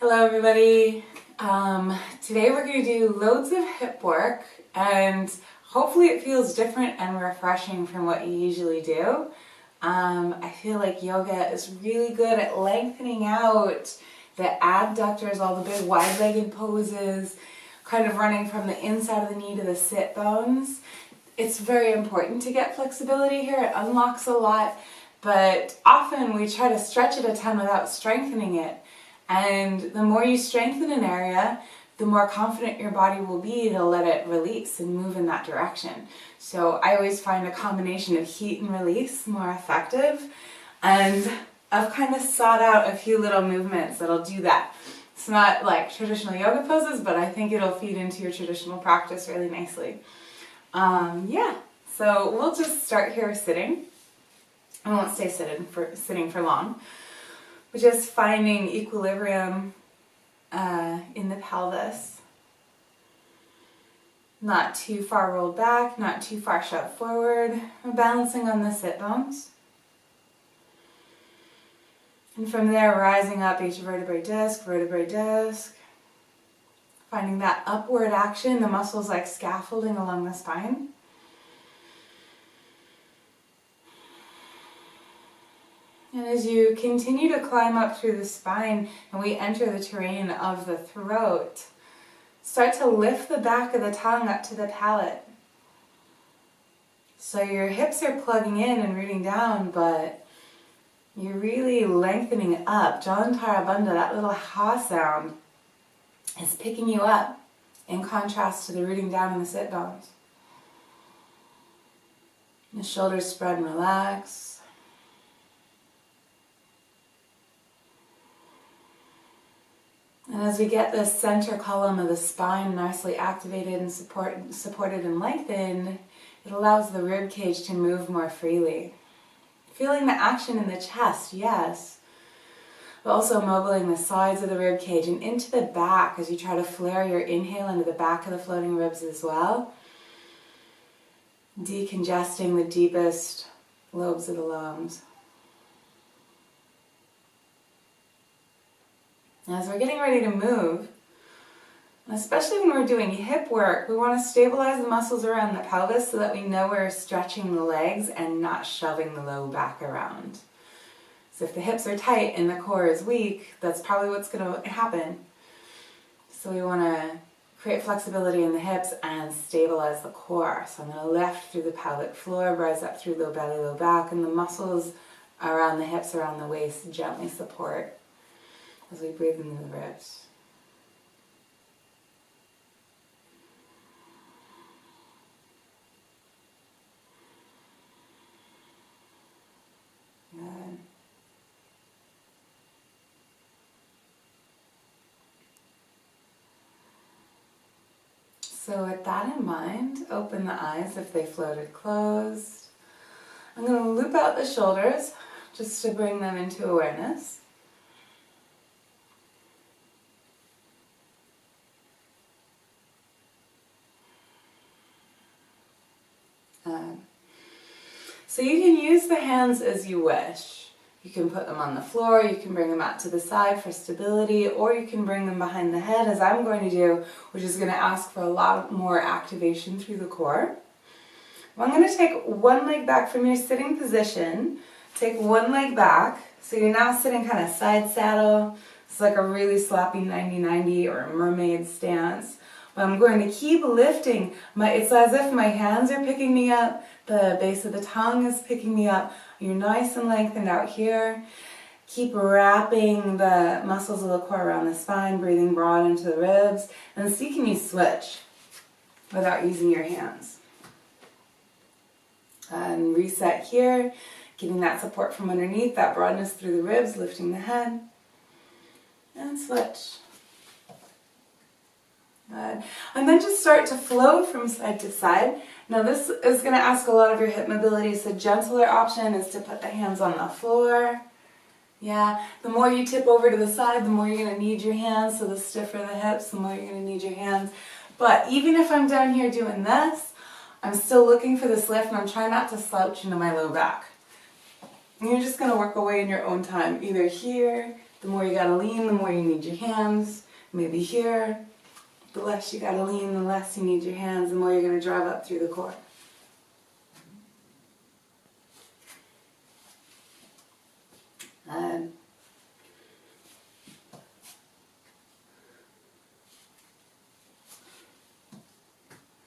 Hello everybody. Today we're going to do loads of hip work and hopefully it feels different and refreshing from what you usually do. I feel like yoga is really good at lengthening out the adductors, all the big wide-legged poses, kind of running from the inside of the knee to the sit bones. It's very important to get flexibility here. It unlocks a lot, but often we try to stretch it a ton without strengthening it. And the more you strengthen an area, the more confident your body will be to let it release and move in that direction. So I always find a combination of heat and release more effective, and I've kind of sought out a few little movements that'll do that. It's not like traditional yoga poses, but I think it'll feed into your traditional practice really nicely. So we'll just start here sitting. I won't stay sitting for long. But just finding equilibrium in the pelvis. Not too far rolled back, not too far shoved forward. We're balancing on the sit bones. And from there, rising up each vertebrae disc. Finding that upward action, the muscles like scaffolding along the spine. And as you continue to climb up through the spine and we enter the terrain of the throat, start to lift the back of the tongue up to the palate. So your hips are plugging in and rooting down, but you're really lengthening up. Jantara Bandha, that little ha sound, is picking you up in contrast to the rooting down in the sit bones. The shoulders spread and relax. And as we get the center column of the spine nicely activated and supported and lengthened, it allows the rib cage to move more freely. Feeling the action in the chest, yes, but also mobilizing the sides of the rib cage and into the back as you try to flare your inhale into the back of the floating ribs as well. Decongesting the deepest lobes of the lungs. As we're getting ready to move, especially when we're doing hip work, we want to stabilize the muscles around the pelvis so that we know we're stretching the legs and not shoving the low back around. So if the hips are tight and the core is weak, that's probably what's going to happen. So we want to create flexibility in the hips and stabilize the core. So I'm going to lift through the pelvic floor, rise up through low belly, low back, and the muscles around the hips, around the waist gently support as we breathe into the ribs. Good. So with that in mind, open the eyes if they floated closed. I'm going to loop out the shoulders just to bring them into awareness. So you can use the hands as you wish. You can put them on the floor, you can bring them out to the side for stability, or you can bring them behind the head as I'm going to do, which is going to ask for a lot more activation through the core. I'm going to take one leg back from your sitting position, take one leg back, so you're now sitting kind of side saddle. It's like a really sloppy 90-90 or a mermaid stance. But I'm going to keep lifting. It's as if my hands are picking me up, the base of the tongue is picking me up. You're nice and lengthened out here. Keep wrapping the muscles of the core around the spine, breathing broad into the ribs, and see can you switch without using your hands. And reset here, getting that support from underneath, that broadness through the ribs, lifting the head, and switch. Good. And then just start to float from side to side. Now this is going to ask a lot of your hip mobility, so gentler option is to put the hands on the floor. Yeah, the more you tip over to the side, the more you're going to need your hands, so the stiffer the hips, the more you're going to need your hands. But even if I'm down here doing this, I'm still looking for this lift and I'm trying not to slouch into my low back. And you're just going to work away in your own time, either here, The more you gotta lean, the more you need your hands. Maybe here. The less you gotta lean, the less you need your hands, the more you're gonna drive up through the core.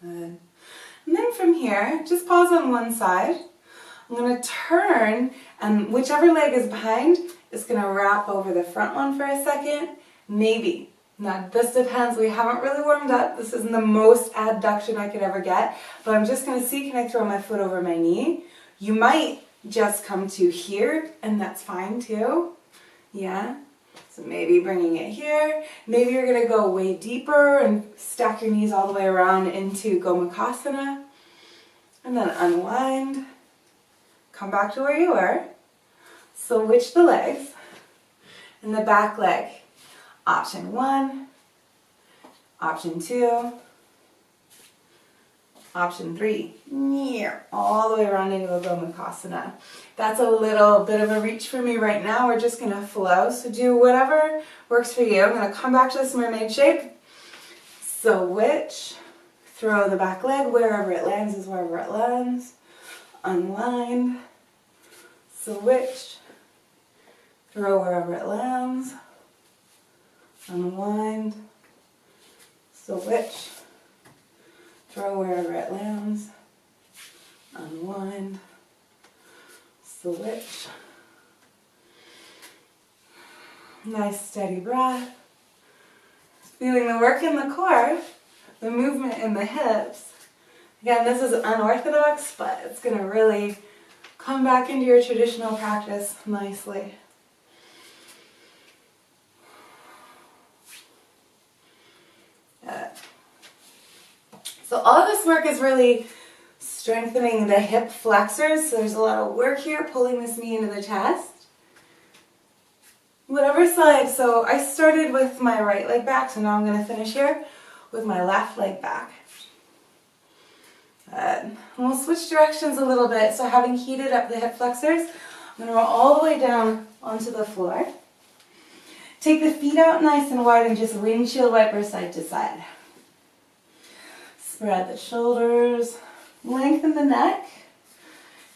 And then from here, just pause on one side. I'm going to turn, and whichever leg is behind is going to wrap over the front one for a second. Maybe. Now this depends. We haven't really warmed up. This isn't the most adduction I could ever get, but I'm just going to see, can I throw my foot over my knee? You might just come to here, and that's fine too. Yeah. So maybe bringing it here. Maybe you're going to go way deeper and stack your knees all the way around into Gomukhasana. And then unwind. Come back to where you were. Switch the legs. And the back leg. Option 1. Option 2. Option 3. All the way around into a Gomukhasana. That's a little bit of a reach for me right now. We're just going to flow. So do whatever works for you. I'm going to come back to this mermaid shape. Switch. Throw the back leg. Wherever it lands is wherever it lands. Unwind. Switch. Throw wherever it lands. Unwind. Switch. Throw wherever it lands. Unwind. Switch. Nice steady breath. Feeling the work in the core, the movement in the hips. Again, this is unorthodox, but it's going to really come back into your traditional practice nicely. So all of this work is really strengthening the hip flexors. So there's a lot of work here, pulling this knee into the chest. Whatever side, so I started with my right leg back, so now I'm going to finish here with my left leg back. And we'll switch directions a little bit. So having heated up the hip flexors, I'm going to roll all the way down onto the floor. Take the feet out nice and wide and just windshield wiper side to side. Spread the shoulders, lengthen the neck,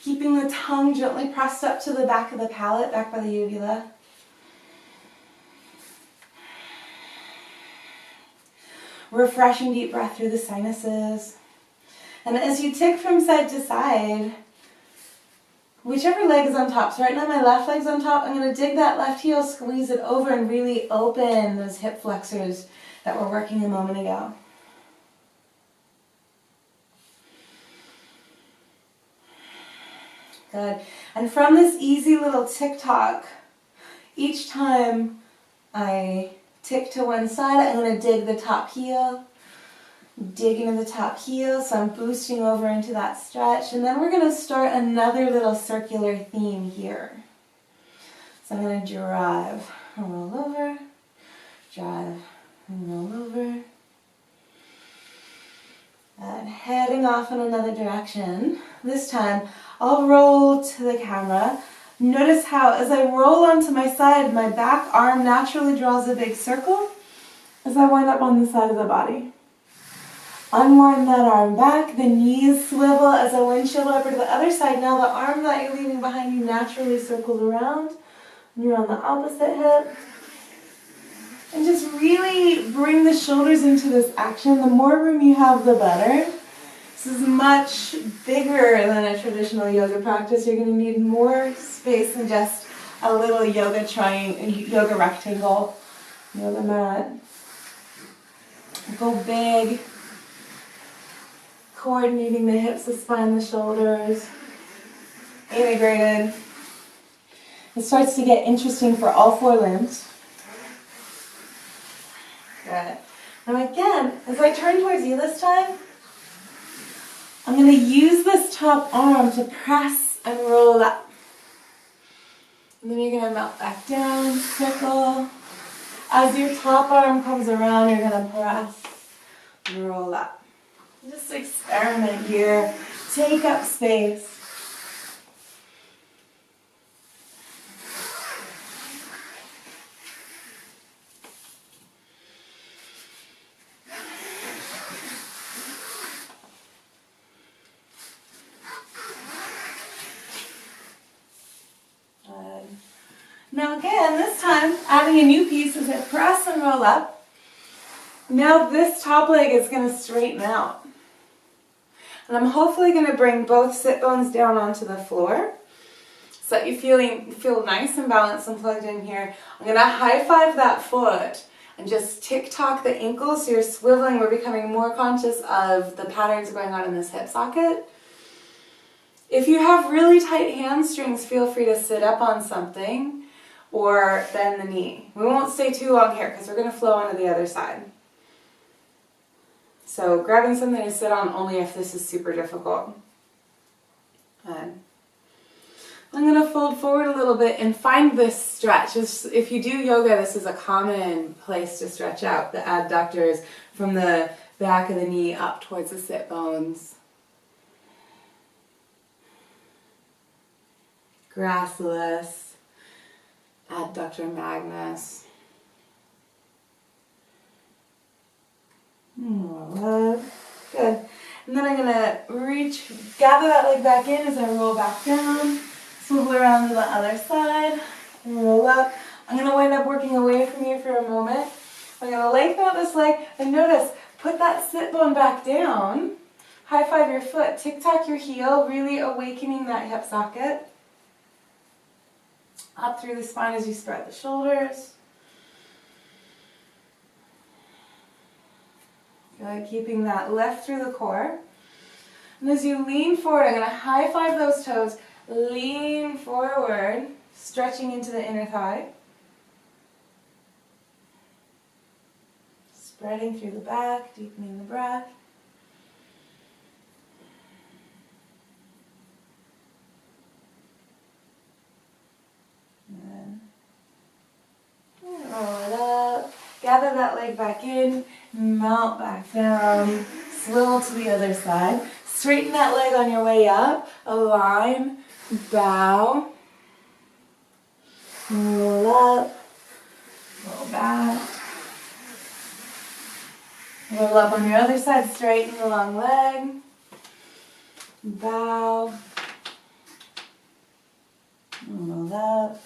keeping the tongue gently pressed up to the back of the palate, back by the uvula. Refreshing deep breath through the sinuses. And as you tick from side to side, whichever leg is on top. So right now my left leg's on top. I'm going to dig that left heel, squeeze it over, and really open those hip flexors that were working a moment ago. Good. And from this easy little tick-tock, each time I tick to one side, I'm going to dig the top heel, dig into the top heel, so I'm boosting over into that stretch, and then we're going to start another little circular theme here. So I'm going to drive and roll over, drive and roll over, and heading off in another direction. This time I'll roll to the camera. Notice how as I roll onto my side, my back arm naturally draws a big circle as I wind up on the side of the body. Unwind that arm back, the knees swivel as I windshield wiper to the other side. Now the arm that you're leaving behind you naturally circles around. And you're on the opposite hip. And just really bring the shoulders into this action. The more room you have, the better. This is much bigger than a traditional yoga practice. You're going to need more space than just a little yoga rectangle, yoga mat. Go big. Coordinating the hips, the spine, the shoulders. Integrated. It starts to get interesting for all four limbs. Good. Now again, as I turn towards you this time, I'm going to use this top arm to press and roll up. And then you're going to melt back down, circle. As your top arm comes around, you're going to press and roll up. Just experiment here. Take up space. Okay, and this time, adding a new piece as I press and roll up. Now this top leg is going to straighten out. And I'm hopefully going to bring both sit bones down onto the floor so that you feel nice and balanced and plugged in here. I'm going to high five that foot and just tick-tock the ankles so you're swiveling. We're becoming more conscious of the patterns going on in this hip socket. If you have really tight hamstrings, feel free to sit up on something or bend the knee. We won't stay too long here because we're going to flow onto the other side. So grabbing something to sit on only if this is super difficult. I'm going to fold forward a little bit and find this stretch. If you do yoga, this is a common place to stretch out the adductors from the back of the knee up towards the sit bones. Gracilis, adductor magnus. Good. And then I'm going to gather that leg back in as I roll back down, swivel around to the other side, and roll up. I'm going to wind up working away from you for a moment. I'm going to lengthen out this leg, and notice, put that sit bone back down, high five your foot, tick-tock your heel, really awakening that hip socket. Up through the spine as you spread the shoulders. Good, keeping that left through the core. And as you lean forward, I'm going to high five those toes, lean forward, stretching into the inner thigh. Spreading through the back, deepening the breath. Roll it up, gather that leg back in, melt back down, swivel to the other side. Straighten that leg on your way up, align, bow, roll up, roll back. Roll up on your other side, straighten the long leg, bow, roll up.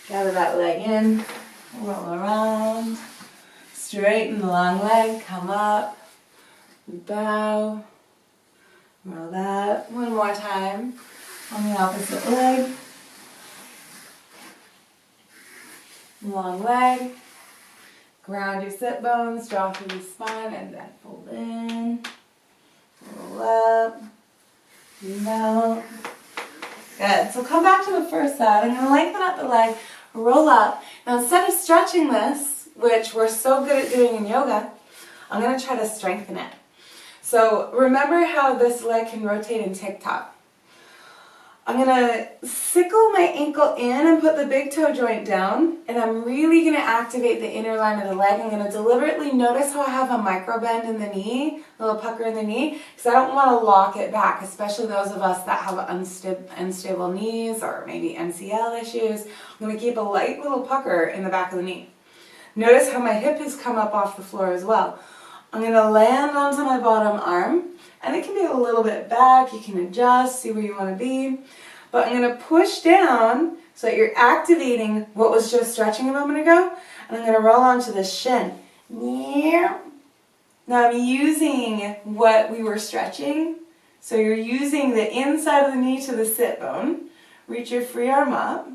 Gather that leg in, roll around, straighten the long leg, come up, bow, roll that. One more time on the opposite leg. Long leg, ground your sit bones, draw through the spine, and then fold in, roll up, melt. Good, so come back to the first side. I'm going to lengthen up the leg, roll up. Now instead of stretching this, which we're so good at doing in yoga, I'm going to try to strengthen it. So remember how this leg can rotate and tick-tock. I'm going to sickle my ankle in and put the big toe joint down, and I'm really going to activate the inner line of the leg. I'm going to deliberately notice how I have a micro bend in the knee, a little pucker in the knee, because I don't want to lock it back, especially those of us that have unstable knees or maybe MCL issues. I'm going to keep a light little pucker in the back of the knee. Notice how my hip has come up off the floor as well. I'm going to land onto my bottom arm, and it can be a little bit back. You can adjust, see where you want to be. But I'm going to push down so that you're activating what was just stretching a moment ago. And I'm going to roll onto the shin. Now I'm using what we were stretching. So you're using the inside of the knee to the sit bone. Reach your free arm up.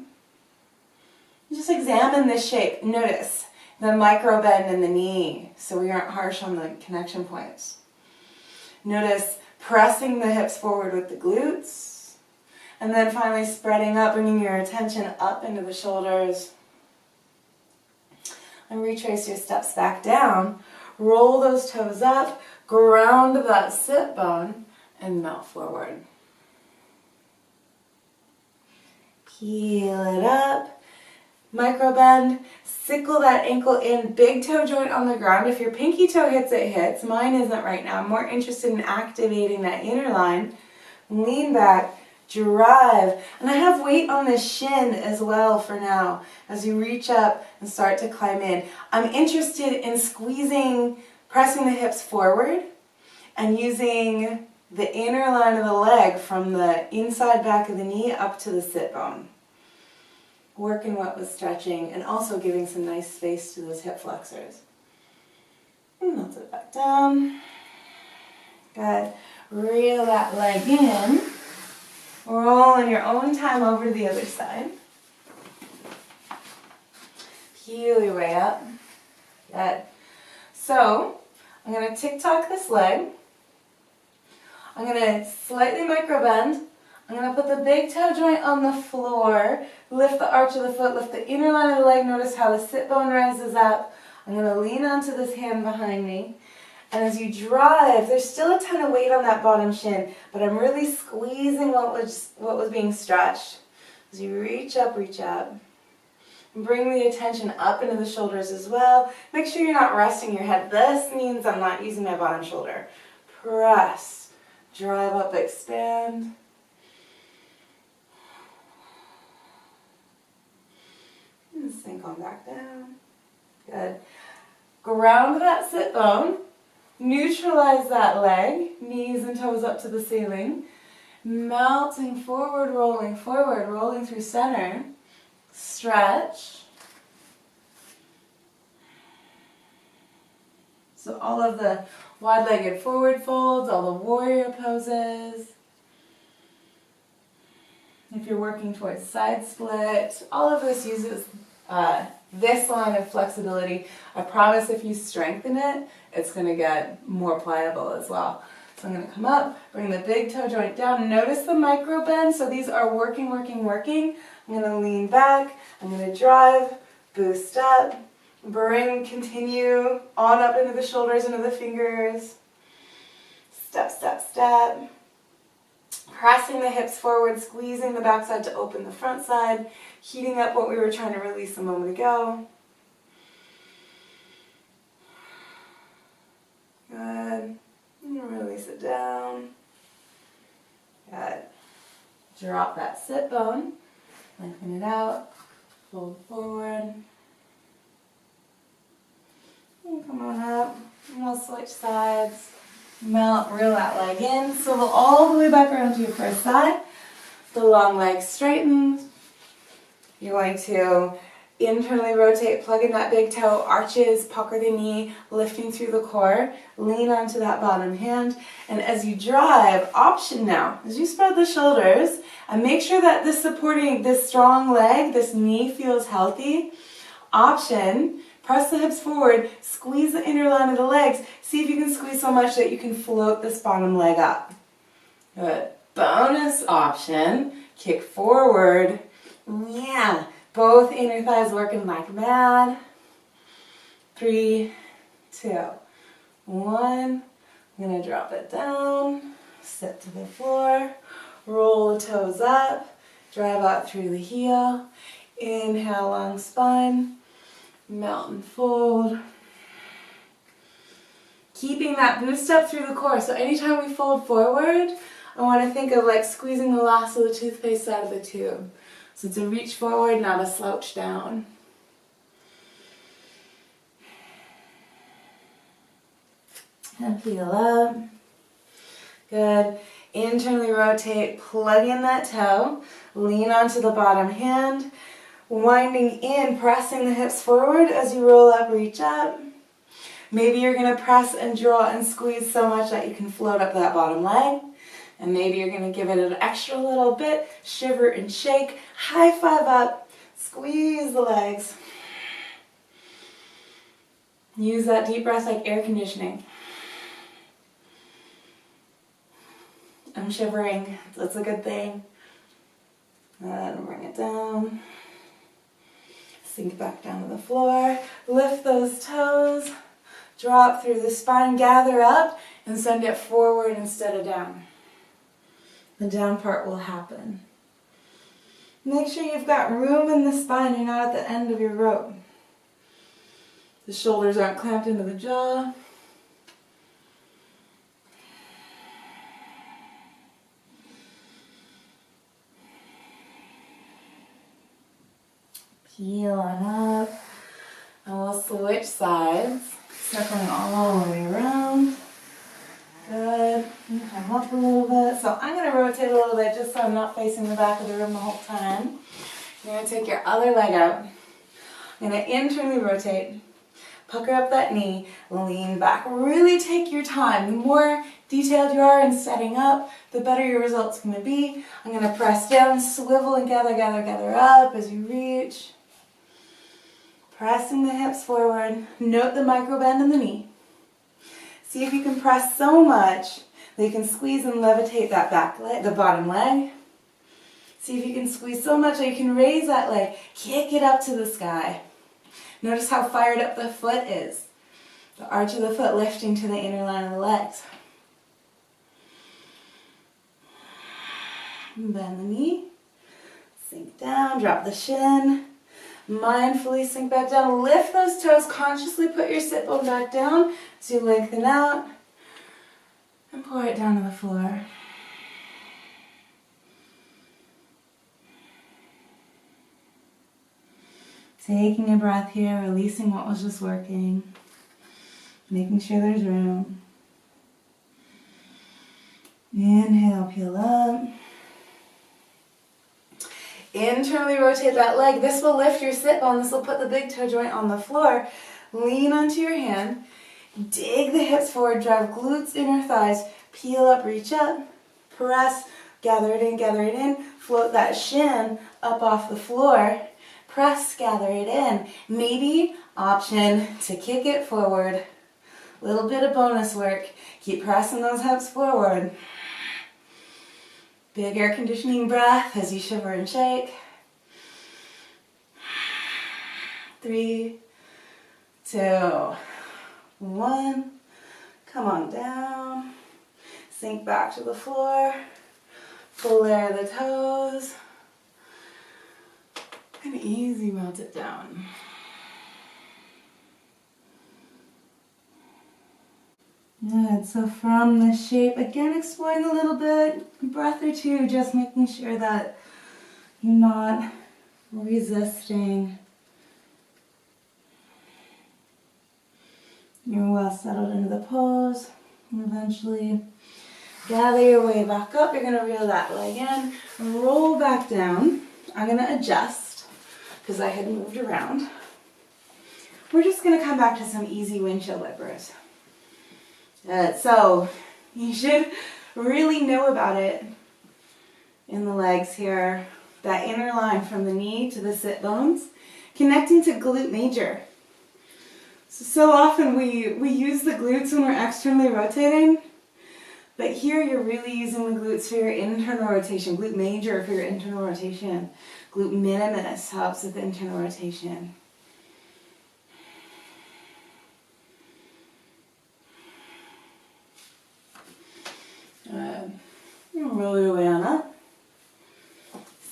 Just examine this shape. Notice the micro bend in the knee so we aren't harsh on the connection points. Notice pressing the hips forward with the glutes, and then finally spreading up, bringing your attention up into the shoulders. And retrace your steps back down. Roll those toes up, ground that sit bone, and melt forward. Peel it up, micro bend, sickle that ankle in, big toe joint on the ground. If your pinky toe hits, it hits. Mine isn't right now. I'm more interested in activating that inner line. Lean back, drive. And I have weight on the shin as well for now as you reach up and start to climb in. I'm interested in squeezing, pressing the hips forward and using the inner line of the leg from the inside back of the knee up to the sit bone. working what was stretching and also giving some nice space to those hip flexors. And melt it back down. Good. Reel that leg in. Roll in your own time over to the other side. Peel your way up. Good. So, I'm going to tick-tock this leg. I'm going to slightly micro bend. I'm going to put the big toe joint on the floor, lift the arch of the foot, lift the inner line of the leg. Notice how the sit bone rises up. I'm going to lean onto this hand behind me. And as you drive, there's still a ton of weight on that bottom shin, but I'm really squeezing what was being stretched. As you reach up, bring the attention up into the shoulders as well. Make sure you're not resting your head. This means I'm not using my bottom shoulder. Press, drive up, expand. And sink on back down. Good. Ground that sit bone. Neutralize that leg. Knees and toes up to the ceiling. Melting forward, rolling through center. Stretch. So all of the wide-legged forward folds, all the warrior poses. If you're working towards side split, all of this uses this line of flexibility. I promise if you strengthen it, it's going to get more pliable as well. So I'm going to come up, bring the big toe joint down. Notice the micro bend. So these are working. I'm going to lean back. I'm going to drive, boost up, continue on up into the shoulders, into the fingers. Step, step, step. Pressing the hips forward, squeezing the backside to open the front side, heating up what we were trying to release a moment ago. Good. And release it down. Good. Drop that sit bone. Lengthen it out. Fold forward. And come on up. And we'll switch sides. Melt, reel that leg in. Swivel all the way back around to your first side. The long leg straightens. You're going to internally rotate, plug in that big toe, arches, pucker the knee, lifting through the core. Lean onto that bottom hand. And as you drive, option now, as you spread the shoulders, and make sure that this strong leg, this knee feels healthy. Option, press the hips forward, squeeze the inner line of the legs. See if you can squeeze so much that you can float this bottom leg up. Good. Bonus option, kick forward. Yeah, both inner thighs working like mad. 3, 2, 1. I'm going to drop it down, sit to the floor, roll the toes up, drive out through the heel. Inhale, long spine. Melt and fold. Keeping that boost up through the core. So anytime we fold forward, I want to think of like squeezing the last of the toothpaste out of the tube. So it's a reach forward, not a slouch down. And peel up. Good. Internally rotate, plug in that toe, lean onto the bottom hand. Winding in, pressing the hips forward as you roll up, reach up. Maybe you're going to press and draw and squeeze so much that you can float up that bottom leg. And maybe you're going to give it an extra little bit, shiver and shake, high five up, squeeze the legs. Use that deep breath like air conditioning. I'm shivering, that's a good thing. And bring it down. Sink back down to the floor, lift those toes, drop through the spine, gather up, and send it forward instead of down. The down part will happen. Make sure you've got room in the spine, you're not at the end of your rope. The shoulders aren't clamped into the jaw. Peel on up, and we'll switch sides, circling all the way around. Good, and come up a little bit. So I'm going to rotate a little bit just so I'm not facing the back of the room the whole time. You're going to take your other leg out. I'm going to internally rotate. Pucker up that knee, lean back. Really take your time. The more detailed you are in setting up, the better your result's going to be. I'm going to press down, swivel, and gather, gather, gather up as you reach. Pressing the hips forward. Note the micro bend in the knee. See if you can press so much that you can squeeze and levitate that back leg, the bottom leg. See if you can squeeze so much that you can raise that leg, kick it up to the sky. Notice how fired up the foot is. The arch of the foot lifting to the inner line of the legs. Bend the knee. Sink down, drop the shin. Mindfully sink back down. Lift those toes. Consciously put your sit bone back down as you lengthen out. And pour it down to the floor. Taking a breath here, releasing what was just working. Making sure there's room. Inhale, peel up. Internally rotate that leg. This will lift your sit bone. This will put the big toe joint on the floor. Lean onto your hand. Dig the hips forward. Drive glutes, inner thighs. Peel up, reach up. Press. Gather it in. Float that shin up off the floor. Press, gather it in. Maybe option to kick it forward. Little bit of bonus work. Keep pressing those hips forward. Big air conditioning breath as you shiver and shake. 3, 2, 1. Come on down. Sink back to the floor. Flare the toes. And easy melt it down. Good, so from the shape, again exploring a little bit, a breath or two, just making sure that you're not resisting. You're well settled into the pose. And eventually gather your way back up. You're going to reel that leg in, roll back down. I'm going to adjust because I had moved around. We're just going to come back to some easy windshield wipers. So you should really know about it in the legs here. That inner line from the knee to the sit bones, connecting to glute major. So often we use the glutes when we're externally rotating, but here you're really using the glutes for your internal rotation. Glute major for your internal rotation. Glute minimus helps with the internal rotation. Roll your way on up.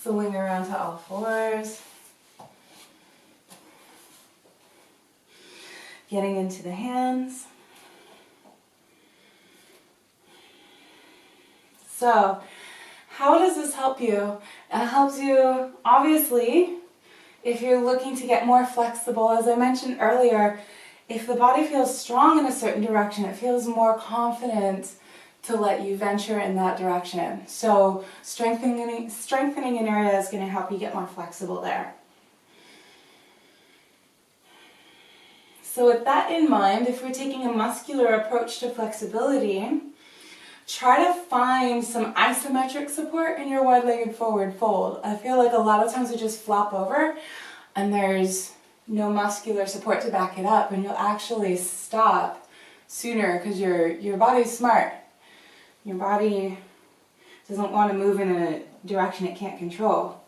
Swing around to all fours. Getting into the hands. So, how does this help you? It helps you, obviously, if you're looking to get more flexible. As I mentioned earlier, if the body feels strong in a certain direction, it feels more confident to let you venture in that direction. So strengthening an area is going to help you get more flexible there. So with that in mind, if we're taking a muscular approach to flexibility, try to find some isometric support in your wide-legged forward fold. I feel like a lot of times we just flop over and there's no muscular support to back it up, and you'll actually stop sooner because your body's smart. Your body doesn't want to move in a direction it can't control.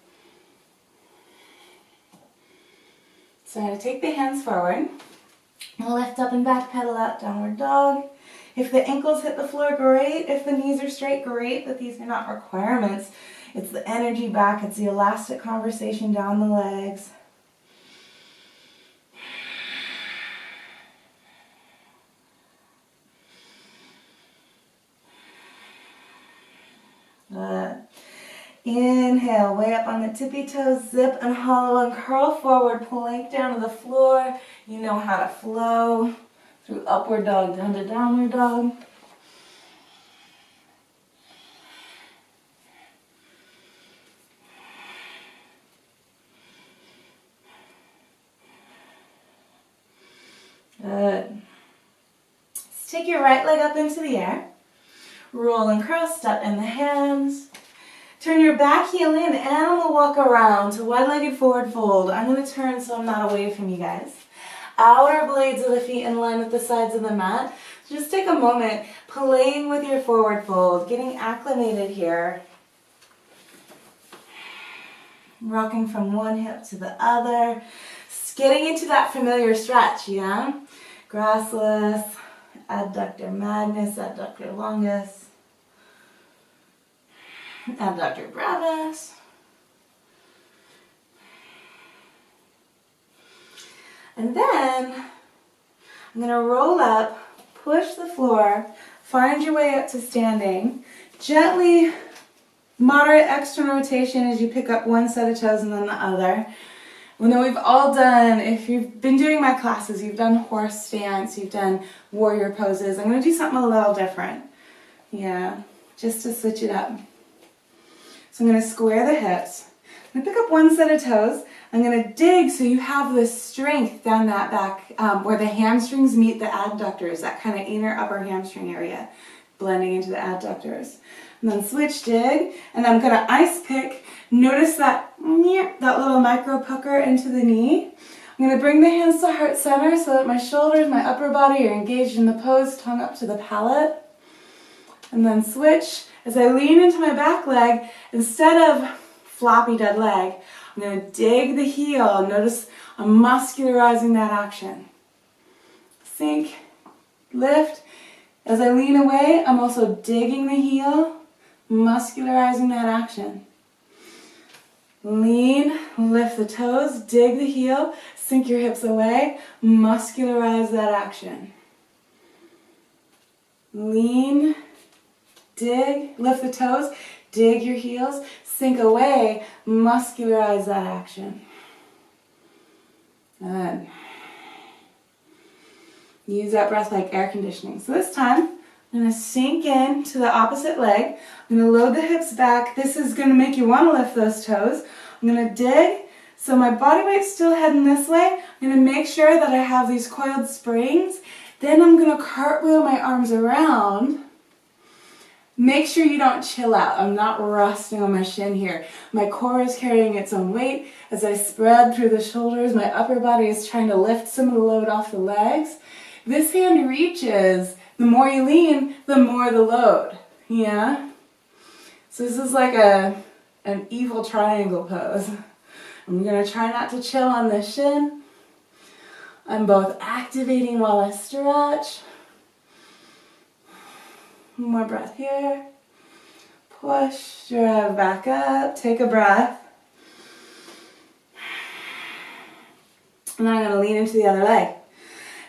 So I'm going to take the hands forward, lift up and back, pedal out, downward dog. If the ankles hit the floor, great. If the knees are straight, great, but these are not requirements. It's the energy back, it's the elastic conversation down the legs. Inhale, way up on the tippy toes, zip and hollow and curl forward, plank down to the floor. You know how to flow through upward dog down to downward dog. Good. Let's take your right leg up into the air. Roll and curl, step in the hands. Turn your back heel in, animal walk around to wide-legged forward fold. I'm going to turn so I'm not away from you guys. Outer blades of the feet in line with the sides of the mat. Just take a moment playing with your forward fold, getting acclimated here. Rocking from one hip to the other. Getting into that familiar stretch, yeah? Grassless, adductor magnus, adductor longus, abductor brevis. And then I'm going to roll up, push the floor, find your way up to standing. Gently, moderate external rotation as you pick up one set of toes and then the other. We know we've all done, if you've been doing my classes, you've done horse stance, you've done warrior poses. I'm going to do something a little different. Yeah, just to switch it up. So I'm going to square the hips. I'm going to pick up one set of toes. I'm going to dig so you have the strength down that back where the hamstrings meet the adductors, that kind of inner upper hamstring area, blending into the adductors. And then switch dig, and I'm going to ice pick. Notice that little micro pucker into the knee. I'm going to bring the hands to heart center so that my shoulders, my upper body are engaged in the pose, tongue up to the palate. And then switch. As I lean into my back leg, instead of floppy dead leg, I'm going to dig the heel. Notice I'm muscularizing that action. Sink, lift. As I lean away, I'm also digging the heel, muscularizing that action. Lean, lift the toes, dig the heel, sink your hips away, muscularize that action. Lean, dig, lift the toes, dig your heels, sink away, muscularize that action. Good. Use that breath like air conditioning. So this time, I'm going to sink in to the opposite leg. I'm going to load the hips back. This is going to make you want to lift those toes. I'm going to dig. So my body weight's still heading this way. I'm going to make sure that I have these coiled springs. Then I'm going to cartwheel my arms around. Make sure you don't chill out. I'm not resting on my shin here. My core is carrying its own weight. As I spread through the shoulders, my upper body is trying to lift some of the load off the legs. This hand reaches. The more you lean, the more the load. Yeah? So this is like an evil triangle pose. I'm going to try not to chill on the shin. I'm both activating while I stretch. One more breath here. Push, drive back up. Take a breath. And then I'm going to lean into the other leg.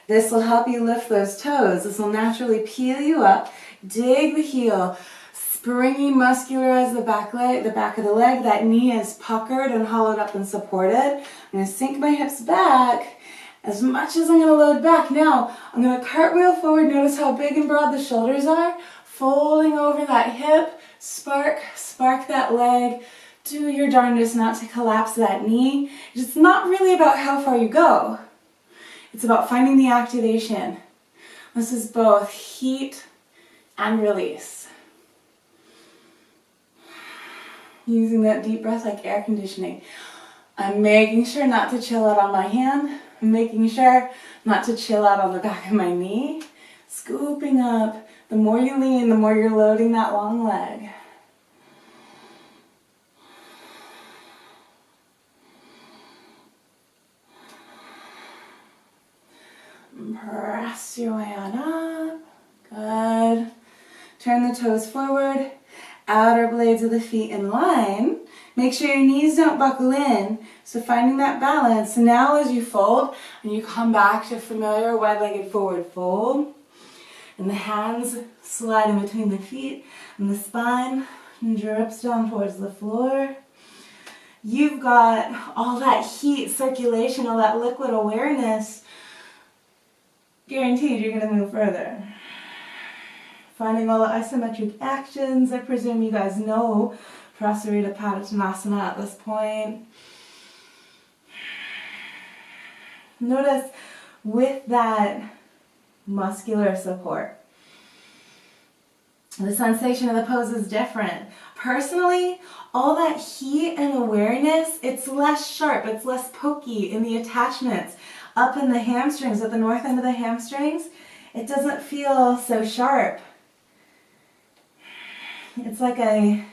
This will help you lift those toes. This will naturally peel you up. Dig the heel. Springy, muscularize the back of the leg. That knee is puckered and hollowed up and supported. I'm going to sink my hips back as much as I'm going to load back. Now, I'm going to cartwheel forward. Notice how big and broad the shoulders are. Folding over that hip. Spark that leg. Do your darndest not to collapse that knee. It's not really about how far you go. It's about finding the activation. This is both heat and release. Using that deep breath like air conditioning. I'm making sure not to chill out on my hand. I'm making sure not to chill out on the back of my knee. Scooping up. The more you lean, the more you're loading that long leg. Press your way on up. Good. Turn the toes forward. Outer blades of the feet in line. Make sure your knees don't buckle in. So finding that balance. So now as you fold and you come back to familiar wide-legged forward fold. And the hands slide in between the feet and the spine and drips down towards the floor. You've got all that heat, circulation, all that liquid awareness. Guaranteed you're going to move further. Finding all the isometric actions. I presume you guys know Prasarita Padottanasana at this point. Notice with that muscular support. The sensation of the pose is different. Personally, all that heat and awareness, it's less sharp, it's less pokey in the attachments. Up in the hamstrings, at the north end of the hamstrings, it doesn't feel so sharp. It's like I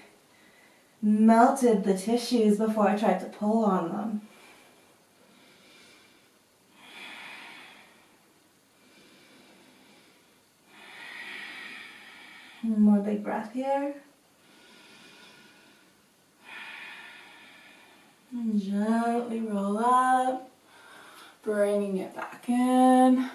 melted the tissues before I tried to pull on them. One more big breath here. And gently roll up, bringing it back in.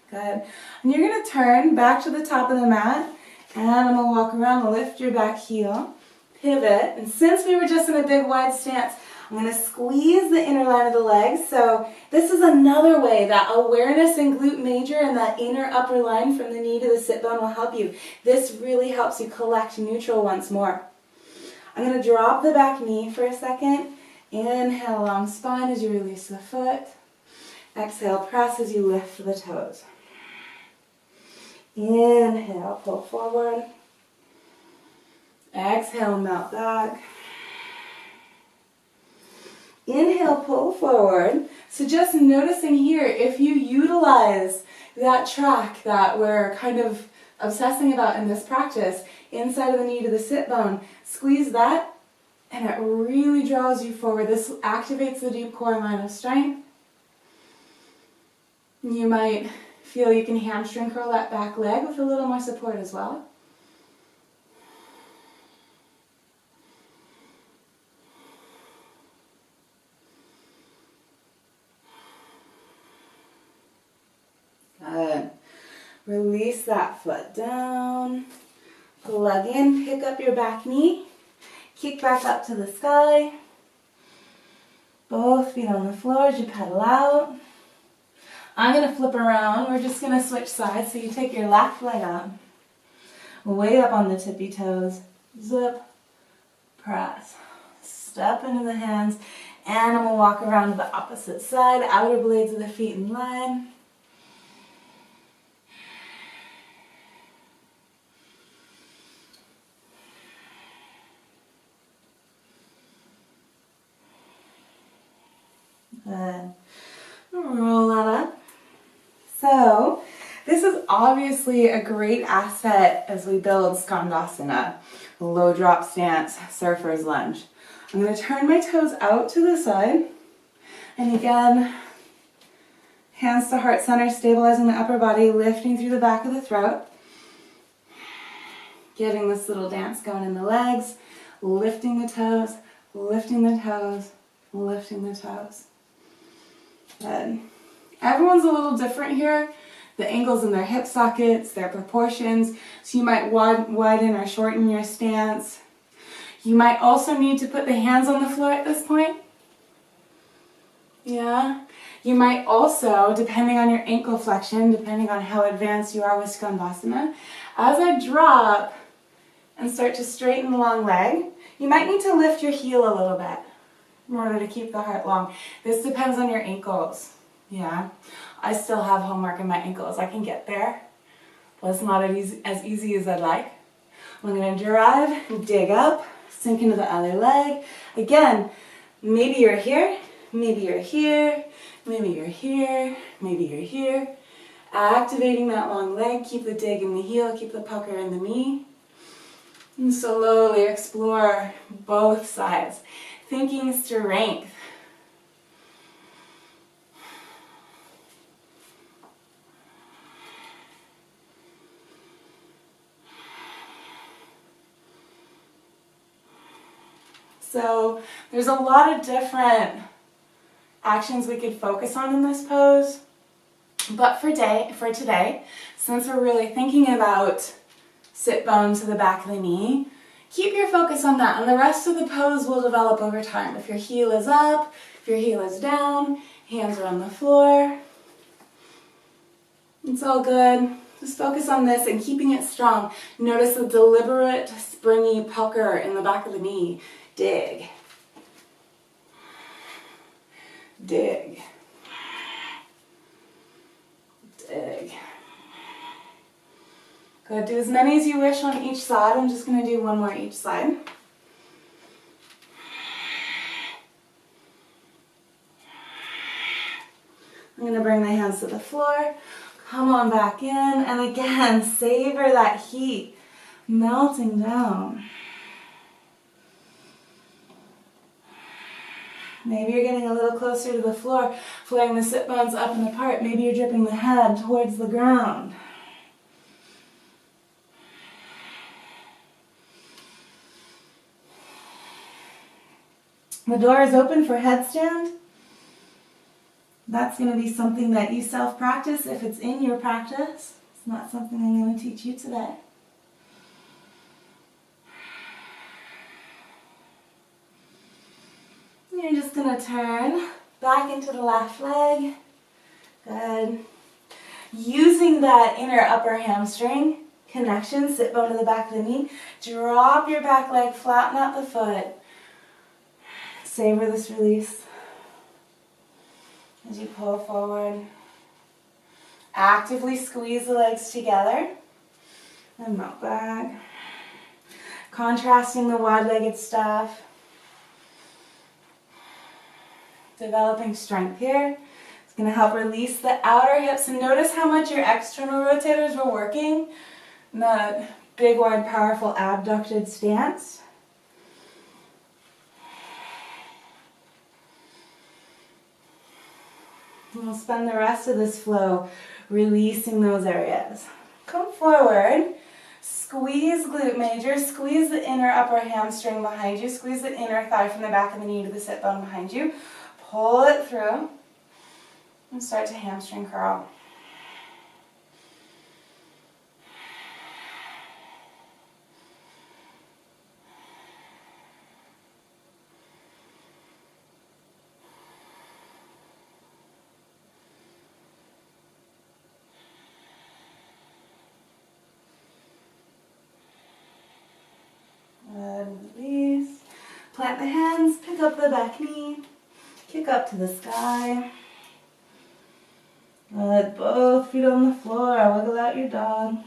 Good. And you're going to turn back to the top of the mat, and I'm going to walk around and lift your back heel, pivot, and since we were just in a big wide stance, I'm going to squeeze the inner line of the legs. So this is another way that awareness in glute major and that inner upper line from the knee to the sit bone will help you. This really helps you collect neutral once more. I'm going to drop the back knee for a second. Inhale, long spine as you release the foot. Exhale, press as you lift the toes. Inhale, pull forward. Exhale, melt back. Inhale, pull forward. So just noticing here, if you utilize that track that we're kind of obsessing about in this practice, inside of the knee to the sit bone, squeeze that, and it really draws you forward. This activates the deep core line of strength. You might feel you can hamstring curl that back leg with a little more support as well. Good. Release that foot down. Plug in, pick up your back knee. Kick back up to the sky. Both feet on the floor as you pedal out. I'm going to flip around. We're just going to switch sides. So you take your left leg up. Way up on the tippy toes. Zip. Press. Step into the hands. And I'm going to walk around to the opposite side. Outer blades of the feet in line. Good. Roll that up. So, this is obviously a great asset as we build Skandasana, low drop stance, surfer's lunge. I'm going to turn my toes out to the side. And again, hands to heart center, stabilizing the upper body, lifting through the back of the throat. Getting this little dance going in the legs, lifting the toes, lifting the toes, lifting the toes. Good. Everyone's a little different here. The angles in their hip sockets, their proportions. So you might widen or shorten your stance. You might also need to put the hands on the floor at this point. Yeah. You might also, depending on your ankle flexion, depending on how advanced you are with Skandasana, as I drop and start to straighten the long leg, you might need to lift your heel a little bit in order to keep the heart long. This depends on your ankles. Yeah, I still have homework in my ankles. I can get there, but it's not as easy as I'd like. I'm going to drive, dig up, sink into the other leg. Again, maybe you're here, maybe you're here, maybe you're here, maybe you're here. Activating that long leg, keep the dig in the heel, keep the pucker in the knee. And slowly explore both sides. Thinking strength. So there's a lot of different actions we could focus on in this pose. But for today, since we're really thinking about sit bone to the back of the knee, keep your focus on that, and the rest of the pose will develop over time. If your heel is up, if your heel is down, hands are on the floor. It's all good. Just focus on this and keeping it strong. Notice the deliberate, springy pucker in the back of the knee. Dig. Dig. Good. Do as many as you wish on each side. I'm just going to do one more each side. I'm going to bring the hands to the floor. Come on back in. And again, savor that heat melting down. Maybe you're getting a little closer to the floor, flaring the sit bones up and apart. Maybe you're dripping the head towards the ground. The door is open for headstand. That's going to be something that you self-practice if it's in your practice. It's not something I'm going to teach you today. You're just going to turn back into the left leg. Good. Using that inner upper hamstring connection, sit bone to the back of the knee, drop your back leg, flatten out the foot. Savor this release as you pull forward. Actively squeeze the legs together and melt back. Contrasting the wide-legged stuff. Developing strength here. It's going to help release the outer hips. And notice how much your external rotators were working in that big, wide, powerful abducted stance. And we'll spend the rest of this flow releasing those areas. Come forward. Squeeze glute major. Squeeze the inner upper hamstring behind you. Squeeze the inner thigh from the back of the knee to the sit bone behind you. Pull it through. And start to hamstring curl. Release. Plant the hands, pick up the back knee, kick up to the sky. Let both feet on the floor, wiggle out your dog.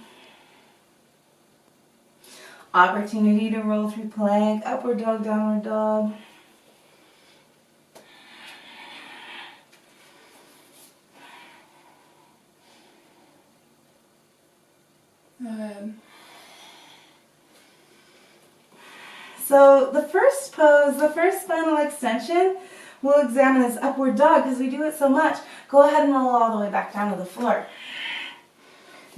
Opportunity to roll through plank, upward dog, downward dog. Good. So the first pose, the first spinal extension, we'll examine this upward dog because we do it so much. Go ahead and roll all the way back down to the floor.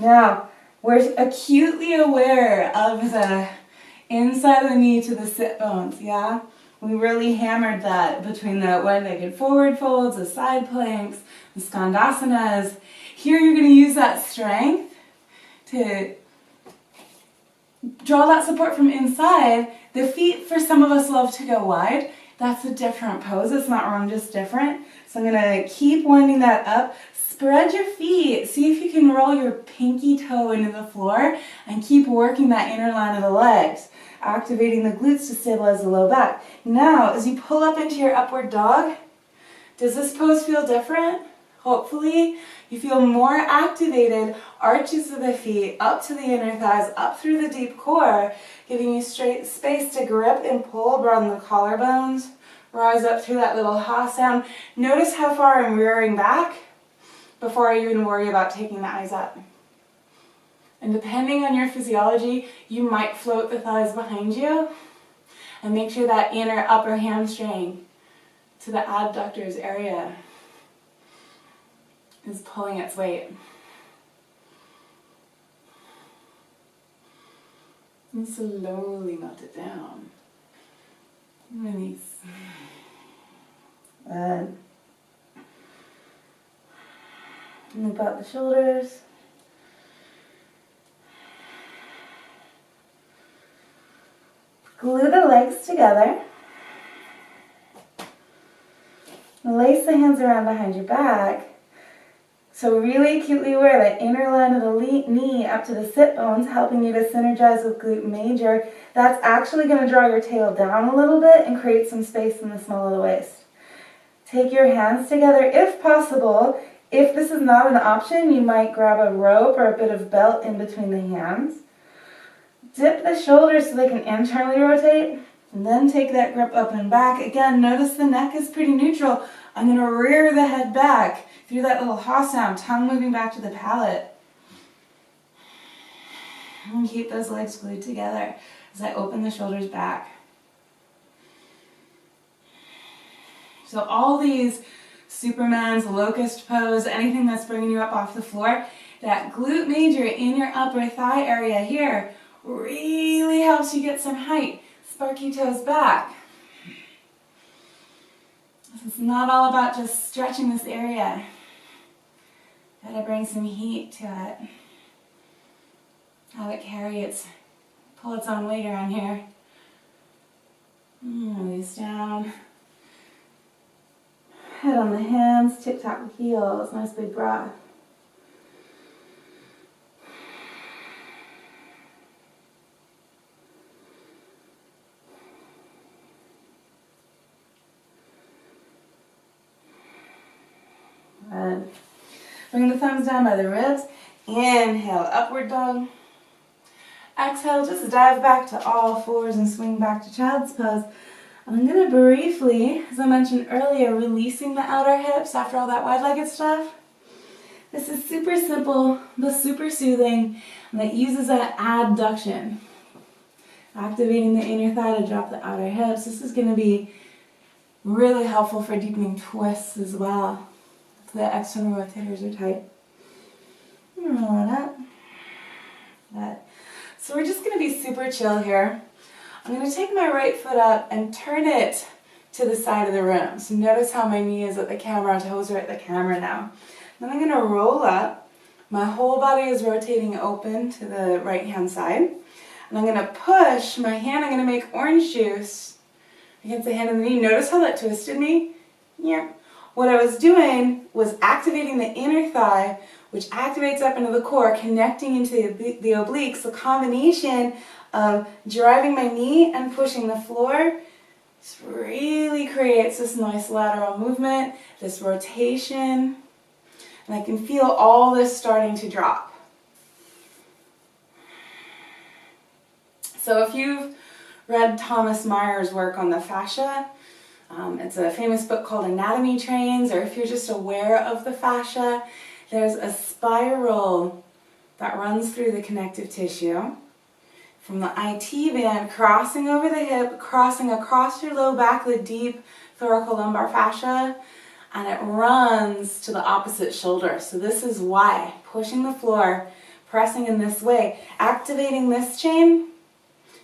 Now, we're acutely aware of the inside of the knee to the sit bones, yeah? We really hammered that between the one-legged forward folds, the side planks, the skandasanas. Here you're going to use that strength to draw that support from inside. The feet, for some of us, love to go wide. That's a different pose. It's not wrong, just different. So I'm going to keep winding that up. Spread your feet. See if you can roll your pinky toe into the floor and keep working that inner line of the legs, activating the glutes to stabilize the low back. Now, as you pull up into your upward dog, does this pose feel different? Hopefully, you feel more activated, arches of the feet, up to the inner thighs, up through the deep core, giving you straight space to grip and pull, broaden the collarbones, rise up through that little ha sound. Notice how far I'm rearing back before I even worry about taking the eyes up. And depending on your physiology, you might float the thighs behind you and make sure that inner upper hamstring to the adductors area is pulling its weight. And slowly melt it down. Release. Good. Loop out the shoulders. Glue the legs together. Lace the hands around behind your back. So really acutely aware that inner line of the knee up to the sit bones, helping you to synergize with glute major. That's actually going to draw your tail down a little bit and create some space in the small of the waist. Take your hands together if possible. If this is not an option, you might grab a rope or a bit of belt in between the hands. Dip the shoulders so they can internally rotate, and then take that grip up and back. Again, notice the neck is pretty neutral. I'm going to rear the head back through that little ha sound, tongue moving back to the palate. And keep those legs glued together as I open the shoulders back. So all these Superman's, locust pose, anything that's bringing you up off the floor, that glute major in your upper thigh area here really helps you get some height. Sparky toes back. This is not all about just stretching this area. Gotta bring some heat to it. Have it pull its own weight around here. Release down. Head on the hands, tip-tap the heels, nice big breath. Good. Bring the thumbs down by the ribs. Inhale, upward dog. Exhale, just dive back to all fours and swing back to child's pose. I'm going to briefly, as I mentioned earlier, releasing the outer hips after all that wide-legged stuff. This is super simple, but super soothing, and it uses an adduction. Activating the inner thigh to drop the outer hips. This is going to be really helpful for deepening twists as well. If the external rotators are tight. Roll it up. Good. So we're just going to be super chill here. I'm going to take my right foot up and turn it to the side of the room. So notice how my knee is at the camera, toes are at the camera now. Then I'm going to roll up. My whole body is rotating open to the right hand side. And I'm going to push my hand, I'm going to make orange juice against the hand and the knee. Notice how that twisted me? Yeah. What I was doing was activating the inner thigh, which activates up into the core, connecting into the obliques. The combination of driving my knee and pushing the floor just really creates this nice lateral movement, this rotation, and I can feel all this starting to drop. So if you've read Thomas Meyer's work on the fascia, it's a famous book called Anatomy Trains, or if you're just aware of the fascia, there's a spiral that runs through the connective tissue from the IT band crossing over the hip, crossing across your low back, the deep thoracolumbar fascia, and it runs to the opposite shoulder. So this is why pushing the floor, pressing in this way, activating this chain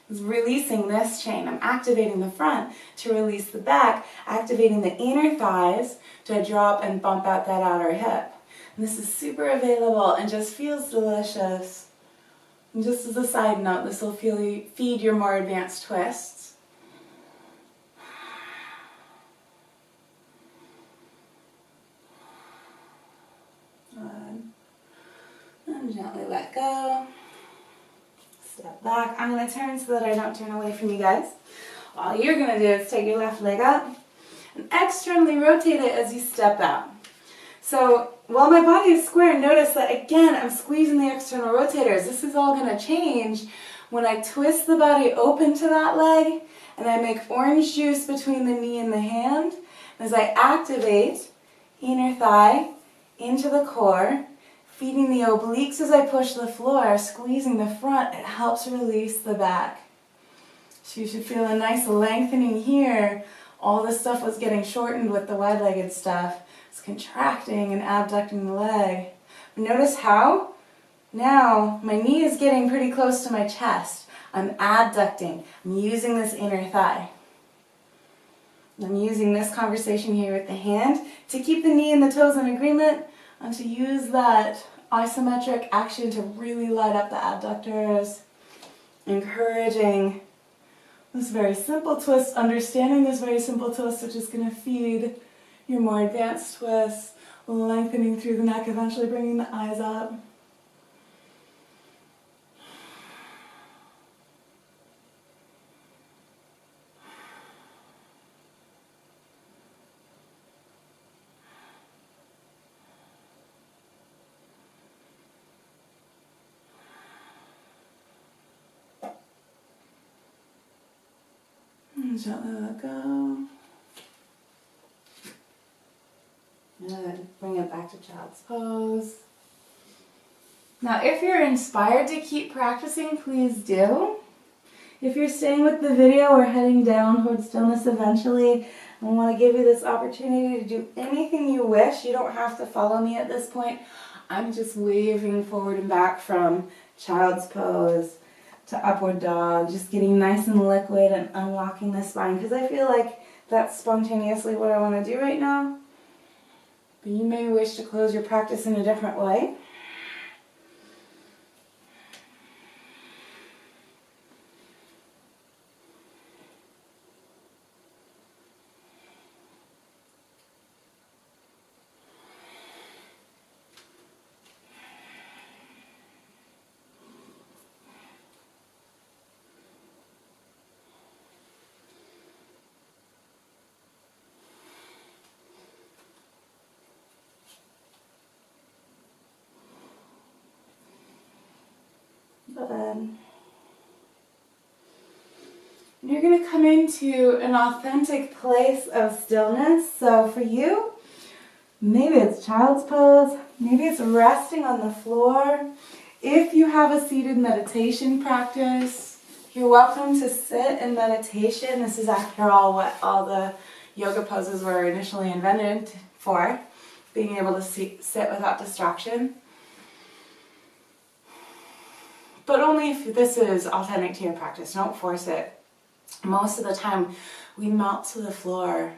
is releasing this chain. I'm activating the front to release the back, activating the inner thighs to drop and bump out that outer hip. And this is super available and just feels delicious. And just as a side note, this will feed your more advanced twists. Good. And gently let go. Step back. I'm going to turn so that I don't turn away from you guys. All you're going to do is take your left leg up and externally rotate it as you step out. So while my body is square, notice that again I'm squeezing the external rotators. This is all going to change when I twist the body open to that leg and I make orange juice between the knee and the hand. As I activate inner thigh into the core, feeding the obliques as I push the floor, squeezing the front, it helps release the back. So you should feel a nice lengthening here. All this stuff was getting shortened with the wide-legged stuff. It's contracting and abducting the leg. But notice how? Now my knee is getting pretty close to my chest. I'm abducting. I'm using this inner thigh. I'm using this conversation here with the hand to keep the knee and the toes in agreement and to use that isometric action to really light up the abductors, encouraging this very simple twist, understanding this very simple twist, which is going to feed your more advanced twists, lengthening through the neck, eventually bringing the eyes up. Gently let go. And bring it back to child's pose. Now, if you're inspired to keep practicing, please do. If you're staying with the video, we're heading down towards stillness eventually. I want to give you this opportunity to do anything you wish. You don't have to follow me at this point. I'm just waving forward and back from child's pose to upward dog, just getting nice and liquid and unlocking the spine, because I feel like that's spontaneously what I want to do right now. But you may wish to close your practice in a different way. Good. You're going to come into an authentic place of stillness. So for you, maybe it's child's pose, maybe it's resting on the floor. If you have a seated meditation practice, you're welcome to sit in meditation. This is, after all, what all the yoga poses were initially invented for, being able to sit without distraction. But only if this is authentic to your practice. Don't force it. Most of the time, we melt to the floor,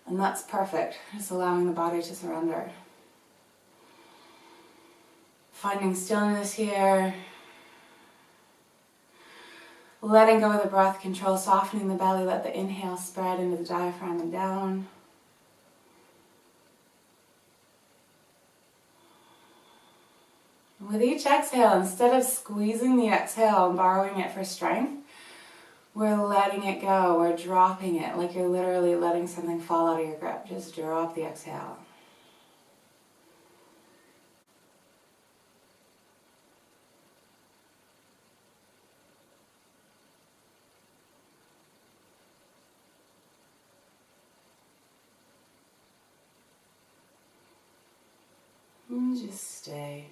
and that's perfect. Just allowing the body to surrender. Finding stillness here. Letting go of the breath control, softening the belly. Let the inhale spread into the diaphragm and down. With each exhale, instead of squeezing the exhale and borrowing it for strength, we're letting it go, we're dropping it, like you're literally letting something fall out of your grip. Just drop the exhale. And just stay.